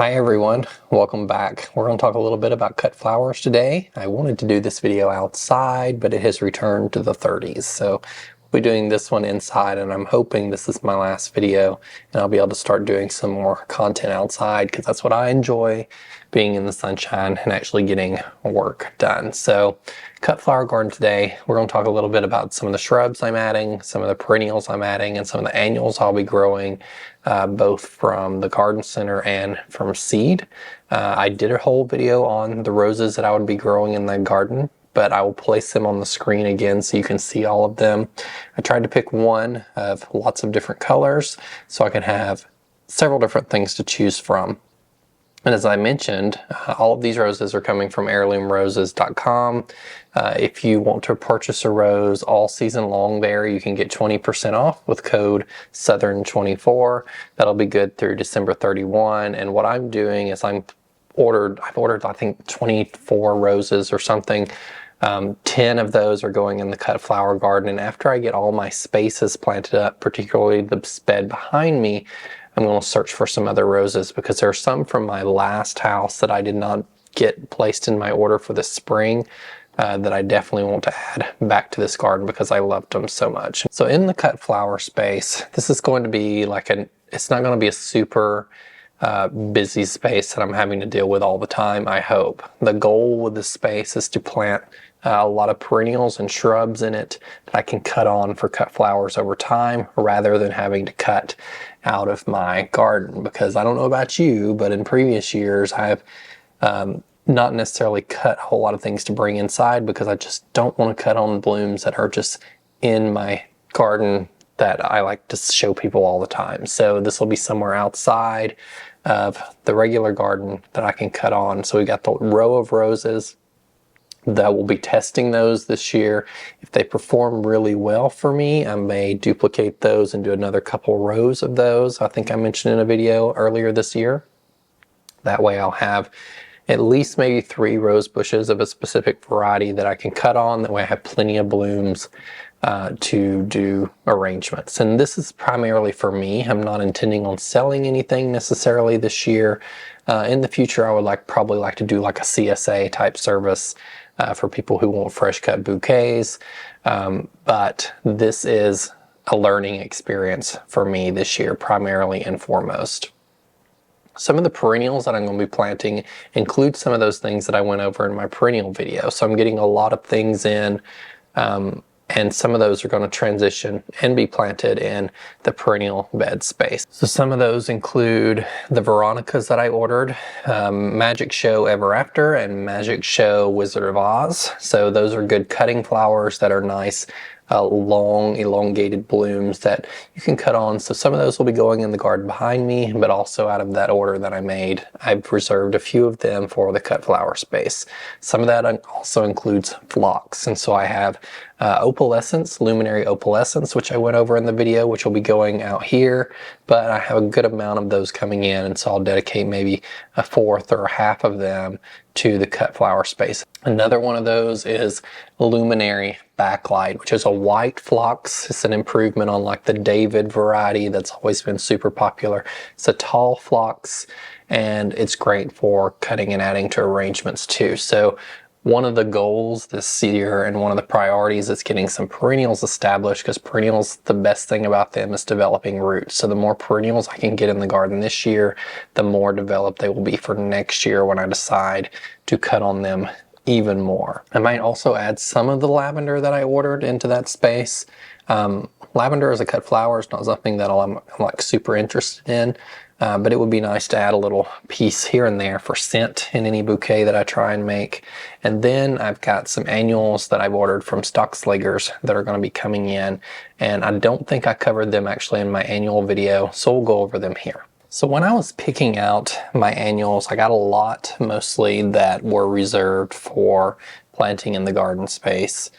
Hi everyone, welcome back. We're going to talk a little bit about cut flowers today. I wanted to do this video outside, but it has returned to the 30s. So we'll be doing this one inside, and I'm hoping this is my last video and I'll be able to start doing some more content outside because that's what I enjoy, being in the sunshine and actually getting work done. So cut flower garden today, we're going to talk a little bit about some of the shrubs I'm adding, some of the perennials I'm adding, and some of the annuals I'll be growing, both from the garden center and from seed. I did a whole video on the roses that I would be growing in the garden, but I will place them on the screen again so you can see all of them. I tried to pick one of lots of different colors so I can have several different things to choose from. And as I mentioned, all of these roses are coming from 𝗓𝗏𝗡𝗧𝗦.com. If you want to purchase a rose all season long there, you can get 20% off with code Southern24. That'll be good through December 31. And what I'm doing is I've ordered I think 24 roses or something. 10 of those are going in the cut flower garden. And after I get all my spaces planted up, particularly the bed behind me, I'm going to search for some other roses because there are some from my last house that I did not get placed in my order for this spring that I definitely want to add back to this garden because I loved them so much. So in the cut flower space, this is going to be like it's not going to be a super busy space that I'm having to deal with all the time, I hope. The goal with this space is to plant a lot of perennials and shrubs in it that I can cut on for cut flowers over time rather than having to cut out of my garden, because I don't know about you, but in previous years I've not necessarily cut a whole lot of things to bring inside because I just don't want to cut on blooms that are just in my garden that I like to show people all the time. So this will be somewhere outside of the regular garden that I can cut on. So we got the row of roses that we'll be testing those this year. If they perform really well for me, I may duplicate those and do another couple rows of those. I think I mentioned in a video earlier this year. That way I'll have at least maybe 3 rose bushes of a specific variety that I can cut on. That way I have plenty of blooms to do arrangements. And this is primarily for me. I'm not intending on selling anything necessarily this year. In the future, I would probably like to do like a CSA type service for people who want fresh cut bouquets. But this is a learning experience for me this year, primarily and foremost. Some of the perennials that I'm going to be planting include some of those things that I went over in my perennial video. So I'm getting a lot of things in, and some of those are going to transition and be planted in the perennial bed space. So some of those include the Veronicas that I ordered, Magic Show Ever After and Magic Show Wizard of Oz. So those are good cutting flowers that are nice, long elongated blooms that you can cut on. So some of those will be going in the garden behind me, but also out of that order that I made, I've reserved a few of them for the cut flower space. Some of that also includes phlox, and so I have opalescence, luminary opalescence, which I went over in the video, which will be going out here, but I have a good amount of those coming in, and so I'll dedicate maybe a fourth or half of them to the cut flower space. Another one of those is luminary backlight, which is a white phlox. It's an improvement on like the David variety that's always been super popular. It's a tall phlox and it's great for cutting and adding to arrangements too. So one of the goals this year and one of the priorities is getting some perennials established, because perennials, the best thing about them is developing roots. So the more perennials I can get in the garden this year, the more developed they will be for next year when I decide to cut on them even more. I might also add some of the lavender that I ordered into that space. Lavender as a cut flower is not something that I'm like super interested in. But it would be nice to add a little piece here and there for scent in any bouquet that I try and make. And then I've got some annuals that I've ordered from Stockslagers that are going to be coming in, and I don't think I covered them actually in my annual video, so we'll go over them here. So when I was picking out my annuals, I got a lot mostly that were reserved for planting in the garden space.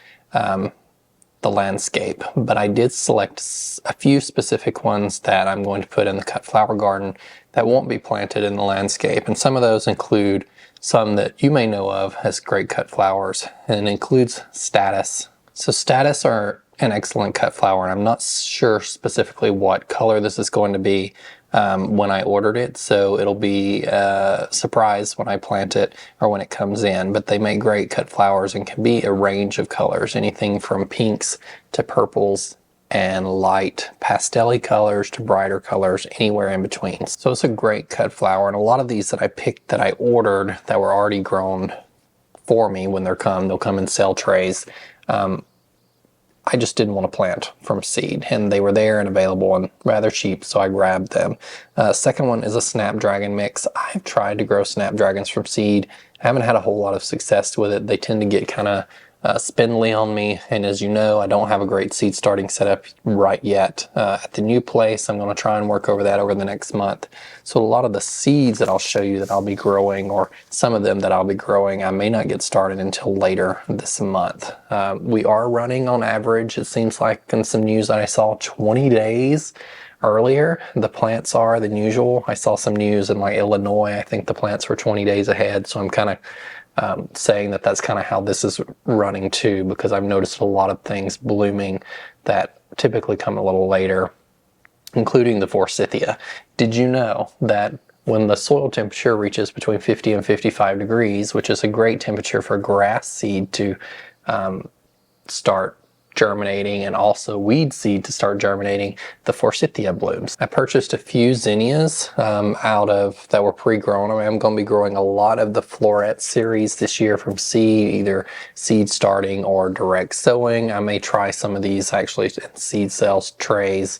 The landscape, but I did select a few specific ones that I'm going to put in the cut flower garden that won't be planted in the landscape, and some of those include some that you may know of as great cut flowers, and it includes Statice. So Statice are an excellent cut flower, and I'm not sure specifically what color this is going to be, when I ordered it, so it'll be a surprise when I plant it or when it comes in. But they make great cut flowers and can be a range of colors, anything from pinks to purples and light pastel-y colors to brighter colors, anywhere in between. So it's a great cut flower, and a lot of these that I picked that I ordered that were already grown for me, when they'll come in cell trays. I just didn't want to plant from seed, and they were there and available and rather cheap, so I grabbed them. Second one is a Snapdragon mix. I've tried to grow Snapdragons from seed. I haven't had a whole lot of success with it. They tend to get kind of spindly on me, and as you know, I don't have a great seed starting setup right yet. At the new place, I'm going to try and work over that over the next month. So a lot of the seeds that I'll show you that I'll be growing, or some of them that I'll be growing, I may not get started until later this month. We are running on average, it seems like in some news that I saw, 20 days earlier the plants are than usual. I saw some news in like Illinois, I think the plants were 20 days ahead, so I'm kind of saying that that's kind of how this is running too, because I've noticed a lot of things blooming that typically come a little later, including the forsythia. Did you know that when the soil temperature reaches between 50 and 55 degrees, which is a great temperature for grass seed to start germinating, and also weed seed to start germinating, the forsythia blooms. I purchased a few zinnias that were pre-grown. I'm going to be growing a lot of the Floret series this year from seed, either seed starting or direct sowing. I may try some of these actually in seed cells trays,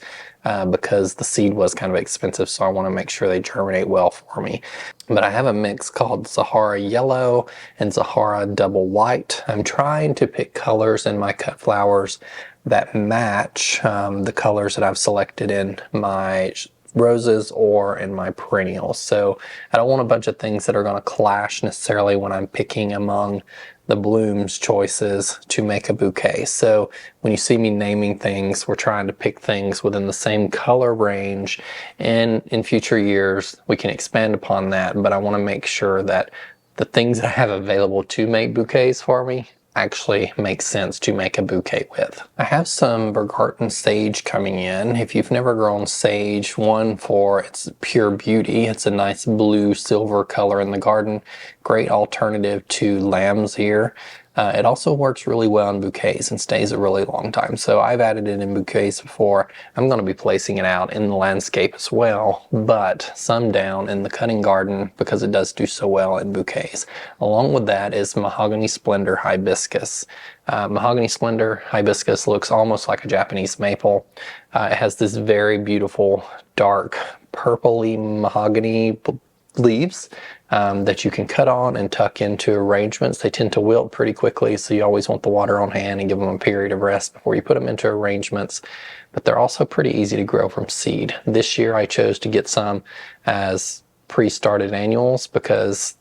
because the seed was kind of expensive, so I want to make sure they germinate well for me. But I have a mix called 𝗬𝗓𝗓 Yellow and 𝗬𝗓𝗓 Double White. I'm trying to pick colors in my cut flowers that match the colors that I've selected in my roses or in my perennials. So I don't want a bunch of things that are going to clash necessarily when I'm picking among the blooms choices to make a bouquet. So when you see me naming things, we're trying to pick things within the same color range, and in future years we can expand upon that, but I want to make sure that the things that I have available to make bouquets for me actually makes sense to make a bouquet with. I have some Bergarten sage coming in. If you've never grown sage, one, for its pure beauty, it's a nice blue silver color in the garden, great alternative to lamb's ear. It also works really well in bouquets and stays a really long time. So I've added it in bouquets before. I'm going to be placing it out in the landscape as well, but some down in the cutting garden because it does do so well in bouquets. Along with that is Mahogany Splendor Hibiscus. Mahogany Splendor Hibiscus looks almost like a Japanese maple. It has this very beautiful dark purpley mahogany leaves that you can cut on and tuck into arrangements. They tend to wilt pretty quickly, so you always want the water on hand and give them a period of rest before you put them into arrangements. But they're also pretty easy to grow from seed. This year I chose to get some as pre-started annuals because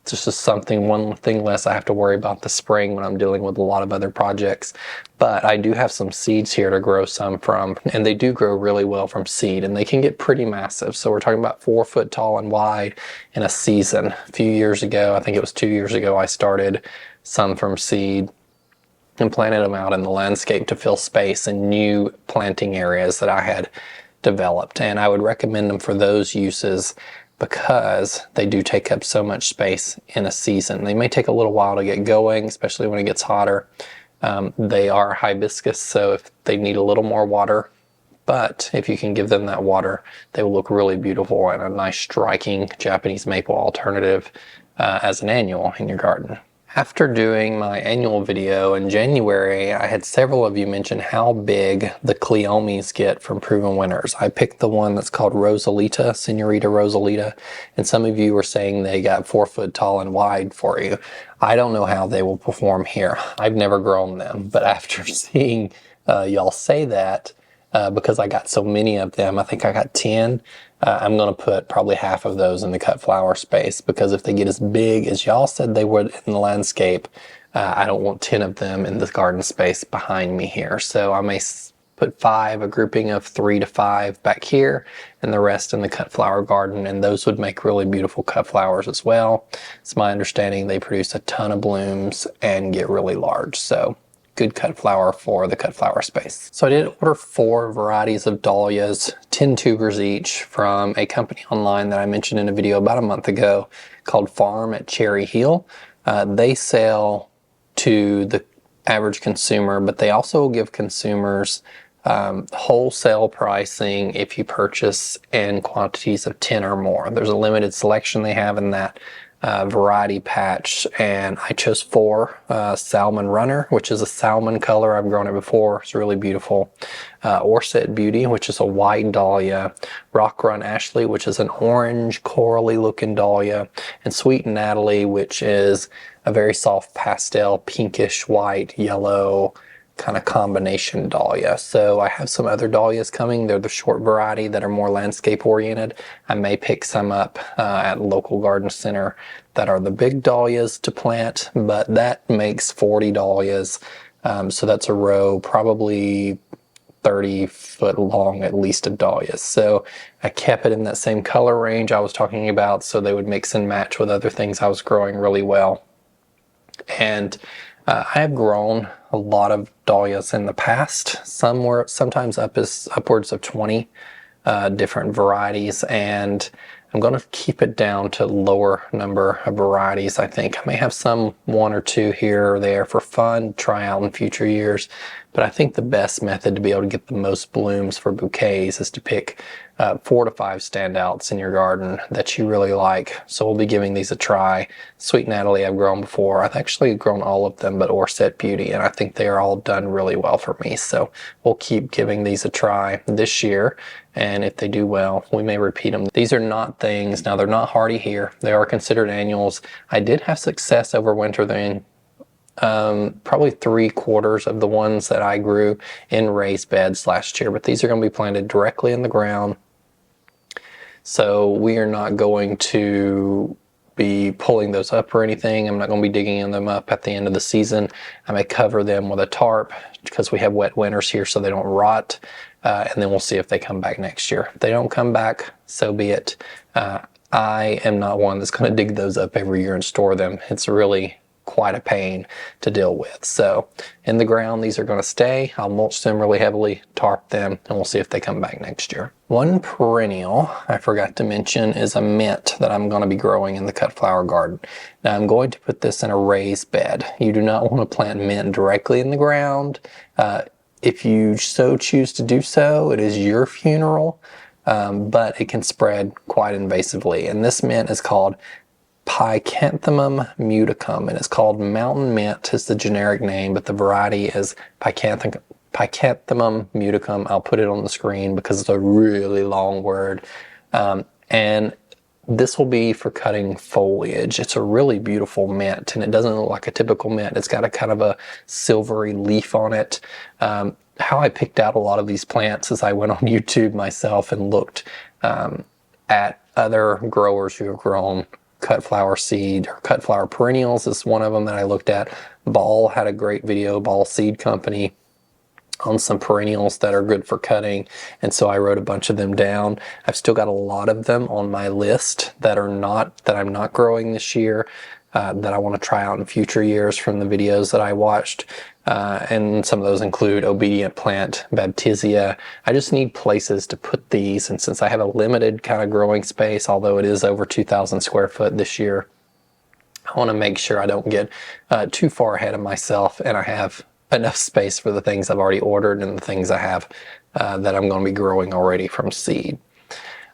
it's just one thing less I have to worry about this spring when I'm dealing with a lot of other projects. But I do have some seeds here to grow some from, and they do grow really well from seed, and they can get pretty massive. So we're talking about 4 foot tall and wide in a season. A few years ago, I think it was 2 years ago, I started some from seed and planted them out in the landscape to fill space in new planting areas that I had developed. And I would recommend them for those uses because they do take up so much space in a season. They may take a little while to get going, especially when it gets hotter. They are hibiscus, so if they need a little more water, but if you can give them that water, they will look really beautiful and a nice striking Japanese maple alternative as an annual in your garden. After doing my annual video in January, I had several of you mention how big the cleomes get from Proven Winners. I picked the one that's called Rosalita, Senorita Rosalita, and some of you were saying they got 4 foot tall and wide for you. I don't know how they will perform here. I've never grown them, but after seeing y'all say that, because I got so many of them, I think I got 10, I'm going to put probably half of those in the cut flower space, because if they get as big as y'all said they would in the landscape, I don't want 10 of them in the garden space behind me here. So I may put a grouping of 3 to 5 back here, and the rest in the cut flower garden, and those would make really beautiful cut flowers as well. It's my understanding they produce a ton of blooms and get really large. So good cut flower for the cut flower space. So I did order 4 varieties of dahlias, 10 tubers each, from a company online that I mentioned in a video about a month ago called Farm at Cherry Hill. They sell to the average consumer, but they also give consumers wholesale pricing if you purchase in quantities of 10 or more. There's a limited selection they have in that variety patch, and I chose 4. Salmon Runner, which is a salmon color. I've grown it before. It's really beautiful. Orset Beauty, which is a white dahlia. Rock Run Ashley, which is an orange corally looking dahlia. And Sweet Natalie, which is a very soft pastel pinkish white yellow kind of combination dahlia. So I have some other dahlias coming. They're the short variety that are more landscape oriented. I may pick some up at local garden center that are the big dahlias to plant, but that makes 40 dahlias. So that's a row, probably 30 foot long at least, of dahlias. So I kept it in that same color range I was talking about, so they would mix and match with other things I was growing really well. And I have grown a lot of dahlias in the past. Some were sometimes upwards of 20 different varieties, and I'm going to keep it down to lower number of varieties. I think I may have some 1 or 2 here or there for fun, try out in future years. But I think the best method to be able to get the most blooms for bouquets is to pick 4 to 5 standouts in your garden that you really like. So we'll be giving these a try. Sweet Natalie I've grown before. I've actually grown all of them but Orset Beauty, and I think they are all done really well for me. So we'll keep giving these a try this year, and if they do well, we may repeat them. These are not things, now they're not hardy here. They are considered annuals. I did have success overwintering probably 3/4 of the ones that I grew in raised beds last year, but these are going to be planted directly in the ground. So we are not going to be pulling those up or anything. I'm not going to be digging them up at the end of the season. I may cover them with a tarp because we have wet winters here so they don't rot, and then we'll see if they come back next year. If they don't come back, so be it. I am not one that's going to dig those up every year and store them. It's really quite a pain to deal with. So in the ground, these are going to stay. I'll mulch them really heavily, tarp them, and we'll see if they come back next year. One perennial I forgot to mention is a mint that I'm going to be growing in the cut flower garden. Now I'm going to put this in a raised bed. You do not want to plant mint directly in the ground. If you so choose to do so, it is your funeral, but it can spread quite invasively. And this mint is called 𝗖𝗢𝗦𝗧𝗦, and it's called mountain mint is the generic name, but the variety is 𝗖𝗢𝗦𝗧𝗦. I'll put it on the screen because it's a really long word. And this will be for cutting foliage. It's a really beautiful mint, and it doesn't look like a typical mint. It's got a kind of a silvery leaf on it. How I picked out a lot of these plants is I went on YouTube myself and looked at other growers who have grown cut flower seed, or cut flower perennials is one of them that I looked at. Ball had a great video, Ball Seed Company, on some perennials that are good for cutting, and so I wrote a bunch of them down. I've still got a lot of them on my list that I'm not growing this year, that I want to try out in future years from the videos that I watched. And some of those include Obedient Plant, 𝗩𝗑𝗧𝗏. I just need places to put these, and since I have a limited kind of growing space, although it is over 2,000 square foot this year, I want to make sure I don't get too far ahead of myself, and I have enough space for the things I've already ordered and the things I have that I'm going to be growing already from seed.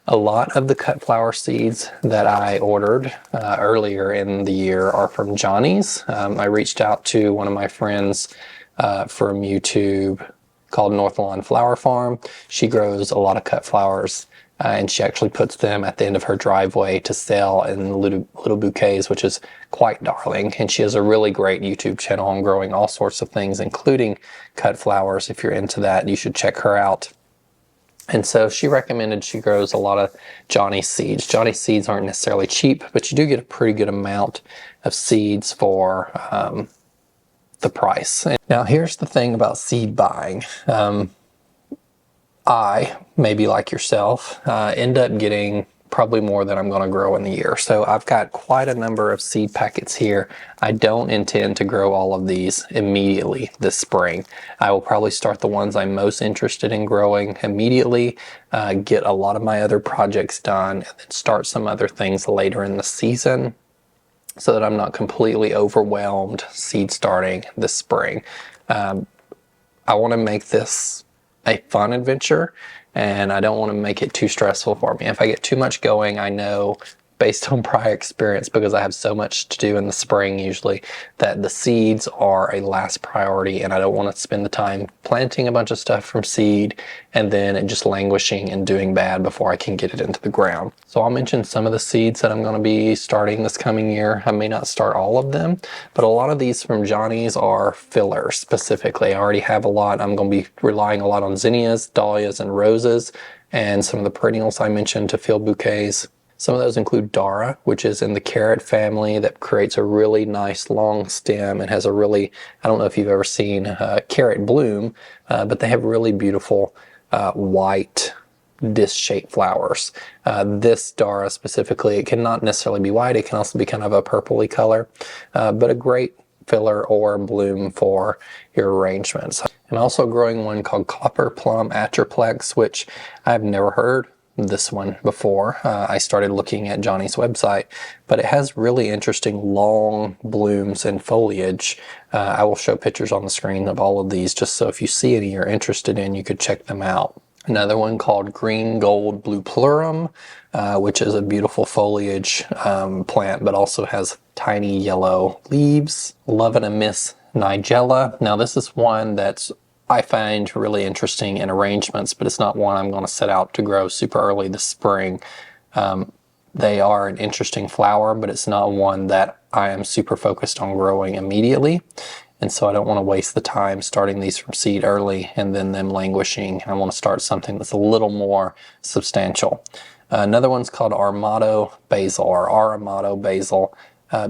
A lot of the cut flower seeds that I ordered earlier in the year are from Johnny's. I reached out to one of my friends from YouTube called North Lawn Flower Farm. She grows a lot of cut flowers, and she actually puts them at the end of her driveway to sell in little bouquets, which is quite darling. And she has a really great YouTube channel on growing all sorts of things, including cut flowers. If you're into that, you should check her out. And so she recommended she grows a lot of Johnny's seeds. Johnny's seeds aren't necessarily cheap, but you do get a pretty good amount of seeds for the price. Now here's the thing about seed buying. I, maybe like yourself, end up getting probably more than I'm going to grow in the year. So I've got quite a number of seed packets here. I don't intend to grow all of these immediately this spring. I will probably start the ones I'm most interested in growing immediately, get a lot of my other projects done, and then start some other things later in the season so that I'm not completely overwhelmed seed starting this spring. I want to make this a fun adventure, and I don't want to make it too stressful for me. If I get too much going, I know based on prior experience, because I have so much to do in the spring usually, that the seeds are a last priority, and I don't want to spend the time planting a bunch of stuff from seed and then it just languishing and doing bad before I can get it into the ground. So I'll mention some of the seeds that I'm going to be starting this coming year. I may not start all of them, but a lot of these from Johnny's are fillers specifically. I already have a lot. I'm going to be relying a lot on zinnias, dahlias, and roses, and some of the perennials I mentioned to fill bouquets. Some of those include Dara, which is in the carrot family, that creates a really nice long stem and has a really, I don't know if you've ever seen carrot bloom, but they have really beautiful white disc-shaped flowers. This Dara specifically, it cannot necessarily be white, it can also be kind of a purpley color, but a great filler or bloom for your arrangements. I'm also growing one called Copper Plum Atroplex, which I've never heard this one before. I started looking at Johnny's website, but it has really interesting long blooms and foliage. I will show pictures on the screen of all of these just so if you see any you're interested in, you could check them out. Another one called Green Gold Blue Plurum, which is a beautiful foliage plant, but also has tiny yellow leaves. Loving a Miss Nigella. Now this is one that's I find really interesting in arrangements, but it's not one I'm going to set out to grow super early this spring. They are an interesting flower, but it's not one that I am super focused on growing immediately. And so I don't want to waste the time starting these from seed early and then them languishing. I want to start something that's a little more substantial. Another one's called Armado Basil, or Armado Basil.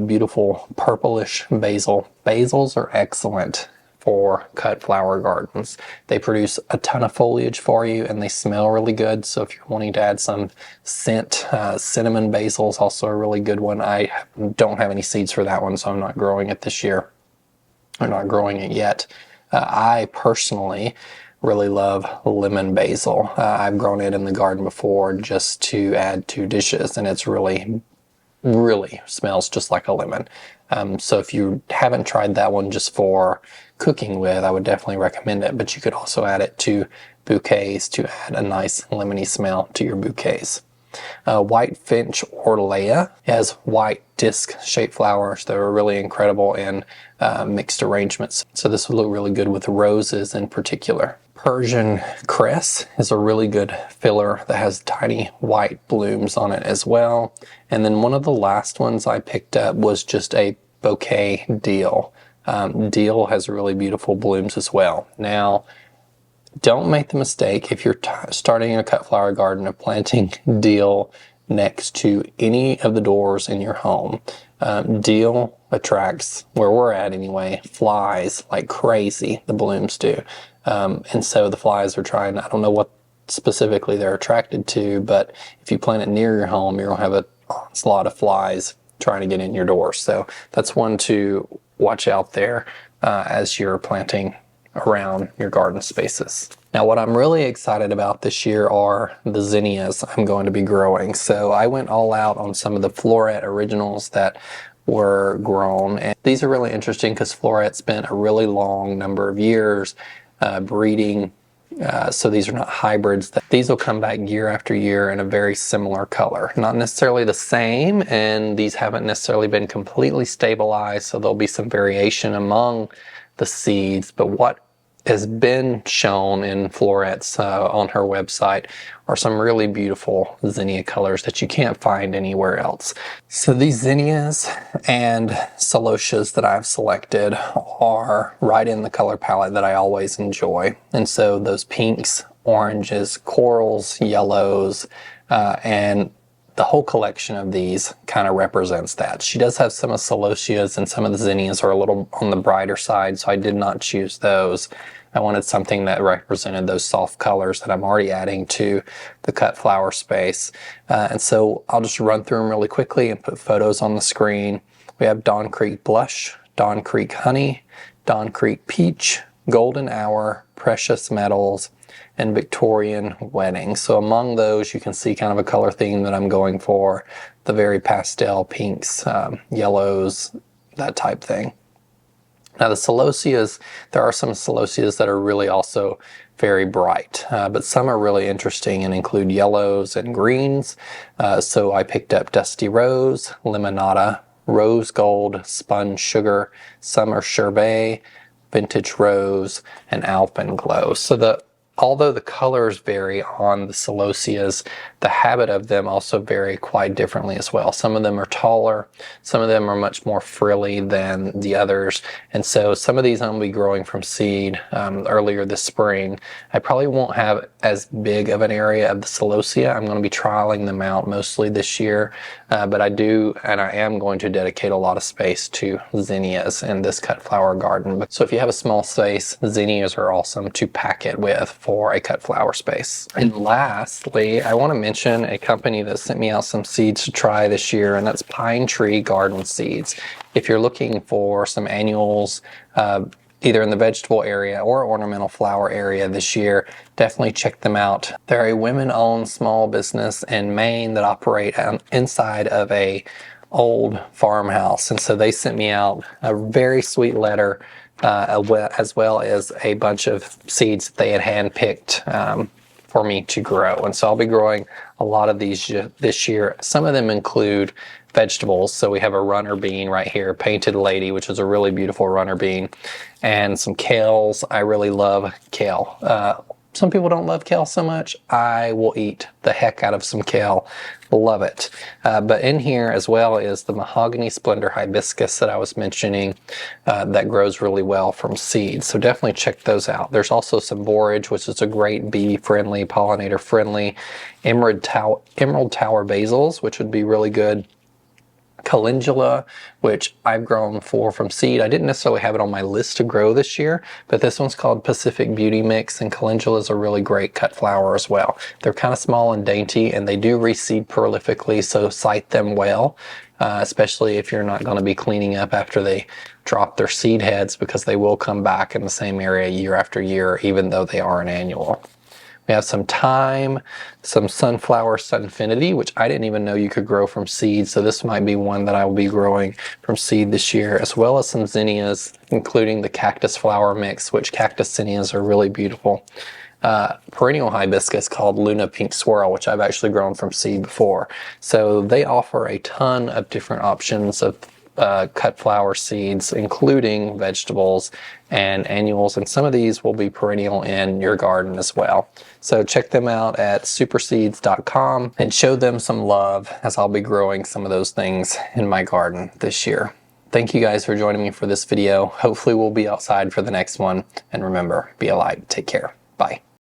Beautiful purplish basil. Basils are excellent for cut flower gardens. They produce a ton of foliage for you and they smell really good. So if you're wanting to add some scent, cinnamon basil is also a really good one. I don't have any seeds for that one, so I'm not growing it this year. I'm not growing it yet. I personally really love lemon basil. I've grown it in the garden before just to add to dishes, and it's really smells just like a lemon. So if you haven't tried that one just for cooking with, I would definitely recommend it, but you could also add it to bouquets to add a nice lemony smell to your bouquets. White Finch Orlaya has white disc-shaped flowers that are really incredible in mixed arrangements. So this would look really good with roses in particular. Persian Cress is a really good filler that has tiny white blooms on it as well. And then one of the last ones I picked up was just a bouquet deal. Deal has really beautiful blooms as well. Now, don't make the mistake if you're starting a cut flower garden of planting deal next to any of the doors in your home. Deal attracts, where we're at anyway, flies like crazy, the blooms do. And so the flies are trying, I don't know what specifically they're attracted to, but if you plant it near your home, you're going to have a onslaught of flies trying to get in your door. So that's one to watch out there as you're planting around your garden spaces. Now what I'm really excited about this year are the zinnias I'm going to be growing. So I went all out on some of the Floret originals that were grown, and these are really interesting because Floret spent a really long number of years breeding. So these are not hybrids. These will come back year after year in a very similar color. Not necessarily the same, and these haven't necessarily been completely stabilized, so there'll be some variation among the seeds. But what has been shown in Floret's on her website are some really beautiful zinnia colors that you can't find anywhere else. So these zinnias and Celosias that I've selected are right in the color palette that I always enjoy. And so those pinks, oranges, corals, yellows, and the whole collection of these kind of represents that. She does have some of Celosias, and some of the Zinnias are a little on the brighter side, so I did not choose those. I wanted something that represented those soft colors that I'm already adding to the cut flower space. And so I'll just run through them really quickly and put photos on the screen. We have Dawn Creek Blush, Dawn Creek Honey, Dawn Creek Peach, Golden Hour, Precious Metals, and Victorian Wedding. So among those, you can see kind of a color theme that I'm going for, the very pastel pinks, yellows, that type thing. Now the Celosias, there are some Celosias that are really also very bright, but some are really interesting and include yellows and greens. So I picked up Dusty Rose, Limonada, Rose Gold, Spun Sugar, Summer Sherbet, Vintage Rose, and Alpenglow. So although the colors vary on the Celosias, the habit of them also vary quite differently as well. Some of them are taller, some of them are much more frilly than the others, and so some of these I'm going to be growing from seed earlier this spring. I probably won't have as big of an area of the Celosia. I'm going to be trialing them out mostly this year, but I am going to dedicate a lot of space to Zinnias in this cut flower garden. So if you have a small space, Zinnias are awesome to pack it with for a cut flower space. And lastly, I want to mention a company that sent me out some seeds to try this year, and that's Pinetree Garden Seeds. If you're looking for some annuals, either in the vegetable area or ornamental flower area this year, definitely check them out. They're a women-owned small business in Maine that operate inside of a old farmhouse, and so they sent me out a very sweet letter as well as a bunch of seeds that they had handpicked for me to grow. And so I'll be growing a lot of these this year. Some of them include vegetables. So we have a runner bean right here, Painted Lady, which is a really beautiful runner bean, and some kales. I really love kale. Some people don't love kale so much. I will eat the heck out of some kale. Love it. But in here as well is the Mahogany Splendor Hibiscus that I was mentioning that grows really well from seeds. So definitely check those out. There's also some borage, which is a great bee-friendly, pollinator-friendly. Emerald Tower Basils, which would be really good. Calendula, which I've grown from seed. I didn't necessarily have it on my list to grow this year, but this one's called Pacific Beauty Mix, and calendula is a really great cut flower as well. They're kind of small and dainty, and they do reseed prolifically, so site them well, especially if you're not going to be cleaning up after they drop their seed heads, because they will come back in the same area year after year, even though they are an annual. We have some thyme, some sunflower sunfinity, which I didn't even know you could grow from seed, so this might be one that I will be growing from seed this year, as well as some zinnias, including the cactus flower mix, which cactus zinnias are really beautiful. Perennial hibiscus called Luna Pink Swirl, which I've actually grown from seed before. So they offer a ton of different options of cut flower seeds, including vegetables and annuals, and some of these will be perennial in your garden as well. So check them out at superseeds.com and show them some love, as I'll be growing some of those things in my garden this year. Thank you guys for joining me for this video. Hopefully we'll be outside for the next one, and remember, be a light. Take care. Bye.